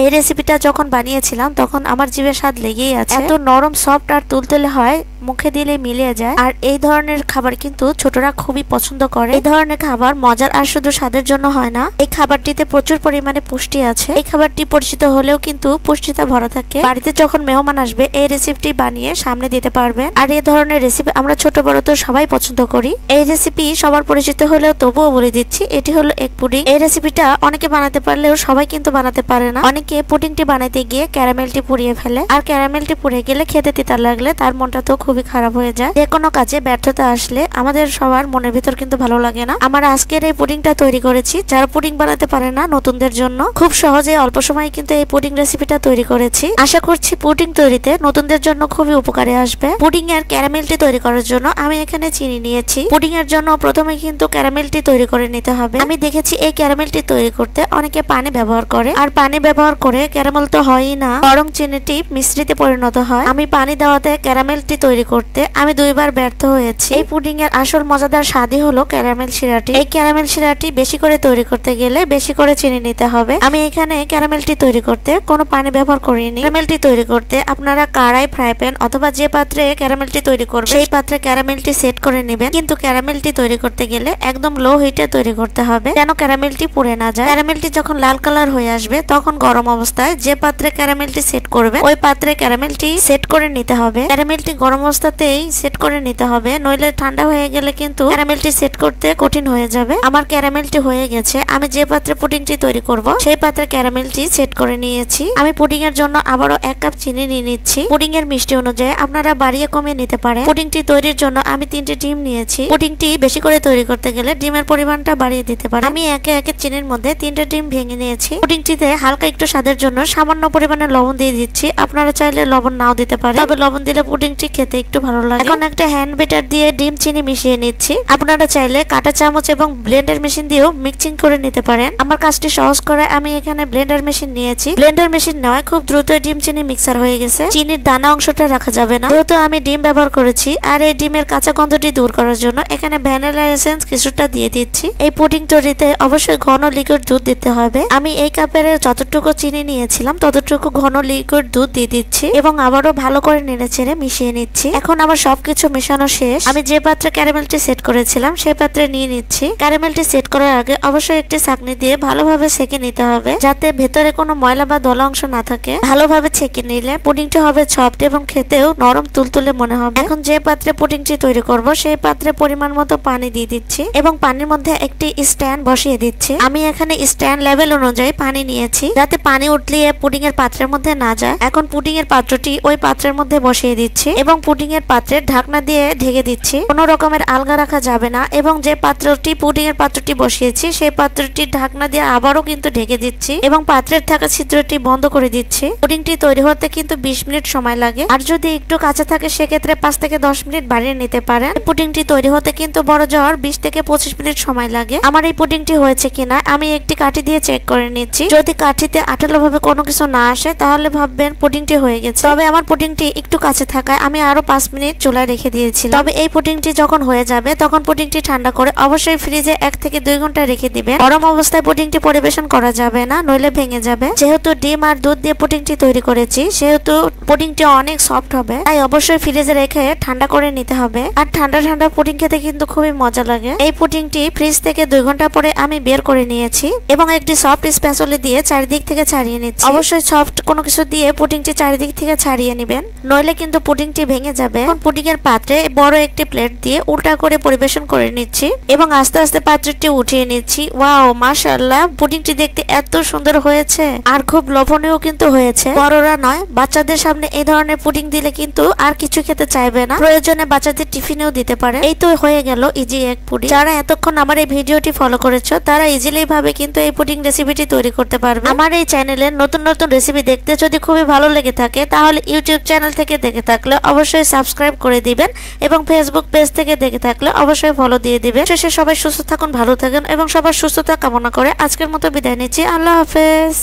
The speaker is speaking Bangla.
এই রেসিপিটা যখন বানিয়েছিলাম তখন আমার জিভে স্বাদ লেগেই আছে। এত নরম সফট আর তুলতুলে হয়, মুখে দিলে মিলিয়ে যায়। আর এই ধরনের খাবার কিন্তু ছোটরা খুবই পছন্দ করে। এই ধরনের খাবার মজার আর শুধু স্বাদের জন্য হয় না, এই খাবারটিতে প্রচুর পরিমাণে পুষ্টি আছে। এই খাবারটি পরিচিত হলেও কিন্তু পুষ্টিতে ভরা থাকে। বাড়িতে যখন মেহমান আসবে এই রেসিপিটি বানিয়ে সামনে দিতে পারবেন। আর এই ধরনের রেসিপি আমরা ছোট বড় তো সবাই পছন্দ করি। এই রেসিপি সবার পরিচিত হলেও তবুও বলে দিচ্ছি, এটি হলো এগ পুডিং। এই রেসিপিটা অনেকে বানাতে পারলেও সবাই কিন্তু বানাতে পারে না। অনেকে পুডিংটি বানাতে গিয়ে ক্যারামেলটি পুড়িয়ে ফেলে, আর ক্যারামেলটি পুড়ে গেলে খেতে তিতা লাগলে তার মনটা তো খুবই খারাপ হয়ে যায়। যে কোনো কাজে ব্যর্থতা আসলে আমাদের সবার মনের ভিতর কিন্তু ভালো লাগে না। আমার আজকের এই পুডিংটা তৈরি করেছি যারা পুডিং বানাতে পারে না নতুনদের জন্য। খুব সহজে অল্প সময়ে কিন্তু এই পুডিং রেসিপিটা তৈরি করেছি। আশা করছি পুডিং তৈরিতে নতুনদের জন্য খুবই উপকারে আসবে। পুডিং এর ক্যারামেলটি তৈরি করার জন্য আমি এখানে চিনি নিয়েছি। পুডিং এর জন্য প্রথমে কিন্তু ক্যারামেলটি তৈরি করে নিতে হবে। আমি দেখেছি এই ক্যারামেলটি তৈরি করতে অনেকে পানি ব্যবহার করে, আর পানি ব্যবহার করে ক্যারামেল তো হয়ই না, বরং চিনিটি মিশ্রিতে পরিণত হয়। আমি পানি দেওয়াতে ক্যারামেলটি তৈরি করতে আমি দুইবার ব্যর্থ হয়েছি। এই পুডিং এর আসল মজাদার স্বাদই হলো ক্যারামেল শিরাটি। এই ক্যারামেল শিরাটি বেশি করে তৈরি করতে গেলে বেশি করে চিনি নিতে হবে। আমি এখানে ক্যারামেলটি তৈরি করতে কোনো পানি ব্যবহার করিনি। ক্যারামেলটি তৈরি করতে আপনারা কড়াই, ফ্রাই প্যান অথবা যে পাত্রে ক্যারামেলটি তৈরি করবেন সেই পাত্রে ক্যারামেলটি সেট করে নেবেন। কিন্তু ক্যারামেলটি তৈরি করতে গেলে একদম লো হিটে তৈরি করতে হবে যেন ক্যারামেলটি পুড়ে না যায়। ক্যারামেলটি যখন লাল কালার হয়ে আসবে তখন গরম অবস্থায় যে পাত্রে ক্যারামেলটি সেট করবে ওই পাত্রে ক্যারামেলটি সেট করে নিতে হবে। ক্যারামেলটি গরম অবস্থাতেই সেট করে নিতে হবে, নইলে ঠান্ডা হয়ে গেলে কিন্তু ক্যারামেলটি সেট করতে কঠিন হয়ে যাবে। আমার ক্যারামেলটি হয়ে গেছে। আমি যে পাত্রে পুডিংটি তৈরি করব সেই পাত্রে ক্যারামেলটি সেট করে নিয়েছি। আমি পুডিং এর জন্য আবারও 1 কাপ চিনি নিয়ে নিচ্ছি। পুডিং এর মিষ্টি অনুযায়ী আপনারা বাড়িয়ে কমিয়ে নিতে পারেন। পুডিংটি তৈরির জন্য আমি 3টে ডিম নিয়েছি। পুডিংটি বেশি করে তৈরি করতে গেলে ডিমের পরিমাণটা বাড়িয়ে দিতে পারেন। আমি একে একে চিনির মধ্যে 3টে ডিম ভেঙে নিয়েছি। পুডিংটিতে হালকা একটু স্বাদের জন্য সামান্য পরিমাণে লবণ দিয়ে দিচ্ছি। আপনারা চাইলে লবণ নাও দিতে পারেন, তবে লবণ দিলে পুডিংটি খেতে একটু ভালো লাগে। এখন একটা হ্যান্ড বিটার দিয়ে ডিম চিনি মিশিয়ে নিচ্ছি। আপনারা চাইলে কাঁটা চামচ এবং ব্লেন্ডার মেশিন দিয়েও মিক্সিং করে নিতে পারেন। আমার কাজটি সহজ করে আমি এখানে ব্লেন্ডার মেশিন নিয়েছি। ব্লেন্ডার মেশিন নেওয়ায় খুব দ্রুত ডিম চিনি মিক্সার হয়ে গেছে। চিনির দানা অংশটা রাখা যাবে না, যেহেতু আমি ডিম ব্যবহার করেছি। আর এই ডিমের কাঁচা গন্ধটি দূর করার জন্য এখানে ভ্যানিলা এসেন্স কিছুটা দিয়ে দিচ্ছি। এই পুডিং তৈরিতে অবশ্যই ঘন লিকুইড দুধ দিতে হবে। আমি এই কাপের যতটুকু চিনি নিয়েছিলাম ততটুকু ঘন লিকুইড দুধ দিয়ে দিচ্ছি এবং আবারও ভালো করে নেড়েচেড়ে মিশিয়ে নিচ্ছি। এখন আমার সবকিছু মেশানো শেষ। আমি যে পাত্রে ক্যারামেলটি সেট করেছিলাম সেই পাত্রে নিয়ে নিচ্ছি। ক্যারামেলটি সেট করার আগে অবশ্যই একটি ছাঁকনি দিয়ে ভালোভাবে সেঁকে নিতে হবে যাতে ভেতরে কোনো ময়লা বা দলা অংশ না থাকে। ভালোভাবে ছেঁকে নিলে পুডিংটি হবে সফট এবং খেতেও নরম তুলতুলে মনে হবে। এখন যে পাত্রে পুডিংটি তৈরি করব সেই পাত্রে পরিমাণ মতো পানি দিয়ে দিচ্ছি এবং পানির মধ্যে একটি স্ট্যান্ড বসিয়ে দিচ্ছি। আমি এখানে স্ট্যান্ড লেভেল অনুযায়ী পানি নিয়েছি যাতে পানি উঠলে পুডিং এর পাত্রের মধ্যে না যায়। এখন পুডিং এর পাত্রটি ওই পাত্রের মধ্যে বসিয়ে দিচ্ছি এবং পুডিং এর পাত্রের ঢাকনা দিয়ে ঢেকে দিচ্ছি। কোনো রকমের আলগা রাখা যাবে না এবং যে পাত্রটি পুডিং এর পাত্রটি বসিয়েছি সেই পাত্রটির ঢাকনা দিয়ে আবারও কিন্তু ঢেকে দিচ্ছি এবং পাত্রের থাকা ছিদ্রটি বন্ধ করে দিচ্ছি। পুডিংটি তৈরি হতে কিন্তু 20 মিনিট সময় লাগে, আর যদি একটু কাঁচা থাকে সেক্ষেত্রে 5 থেকে 10 মিনিট বাড়িয়ে নিতে পারেন। পুডিংটি তৈরি হতে কিন্তু বড় জোর 20 থেকে 25 মিনিট সময় লাগে। আমার এই পুডিংটি হয়েছে কিনা আমি একটি কাঠি দিয়ে চেক করে নিচ্ছি। যদি কাঠিতে আঠালো ভাবে কোনো কিছু না আসে তাহলে ভাববেন পুডিংটি হয়ে গেছে। তবে আমার পুডিংটি একটু কাছে থাকায় আমি আরো 5 মিনিট চুলায় রেখে দিয়েছিলাম। তবে এই পুডিংটি যখন হয়ে যাবে তখন পুডিংটি ঠান্ডা করে অবশ্যই ফ্রিজে 1 থেকে 2 ঘন্টা রেখে দিবেন। গরম অবস্থায় পুডিংটি পরিবেশন করা যাবে না, নইলে ভেঙে যাবে। যেহেতু ডিম আর দুধ দিয়ে পুডিংটি তৈরি করেছি সেহেতু পুডিংটি অনেক সফট হবে, তাই অবশ্যই ফ্রিজে রেখে ঠান্ডা করে নিতে হবে। আর ঠান্ডা ঠান্ডা পুডিং খেতে কিন্তু খুবই মজা লাগে। এই পুডিংটি ফ্রিজ থেকে 2 ঘন্টা পরে আমি বের করে নিয়েছি এবং একটি সফট স্প্যাচুলা দিয়ে চারিদিক থেকে ছাড়িয়ে নিচ্ছি। অবশ্যই সফট কোনো কিছু দিয়ে পুডিংটি চারিদিক থেকে ছাড়িয়ে নেবেন, নইলে কিন্তু পুডিংটি ভেঙে যাবে। এখন পুডিং এর পাত্রে বড় একটি প্লেট দিয়ে উল্টা করে পরিবেশন করে নিচ্ছি এবং আস্তে আস্তে পাত্রটি উঠিয়ে নিচ্ছি। ওয়াও, মাশাআল্লাহ, পুডিংটি দেখতে এত সুন্দর হয়েছে আর খুব লোভনীয় কিন্তু হয়েছে। বড়রা নয়, বাচ্চাদের সামনে এই ধরনের পুডিং দিলে কিন্তু আর কিছু খেতে চাইবে না। প্রয়োজনে বাচ্চাদের টিফিনেও দিতে পারে। এই তো হয়ে গেল ইজি এগ পুডিং। যারা এতক্ষণ আমার এই ভিডিওটি ফলো করেছো তারা ইজিলি ভাবে কিন্তু এই পুডিং রেসিপিটি তৈরি করতে পারবে। আমার এই চ্যানেলের নতুন নতুন রেসিপি দেখতে যদি খুবই ভালো লেগে থাকে তাহলে ইউটিউব চ্যানেল থেকে দেখে থাকলে অবশ্যই সাবস্ক্রাইব করে দিবেন এবং ফেসবুক পেজ থেকে দেখে থাকলে অবশ্যই ফলো দিয়ে দিবেন। শেষে সবাই সুস্থ থাকুন, ভালো থাকুন এবং সবার সুস্থতা কামনা করে আজকের মতো বিদায় নিচ্ছি। আল্লাহ হাফেজ।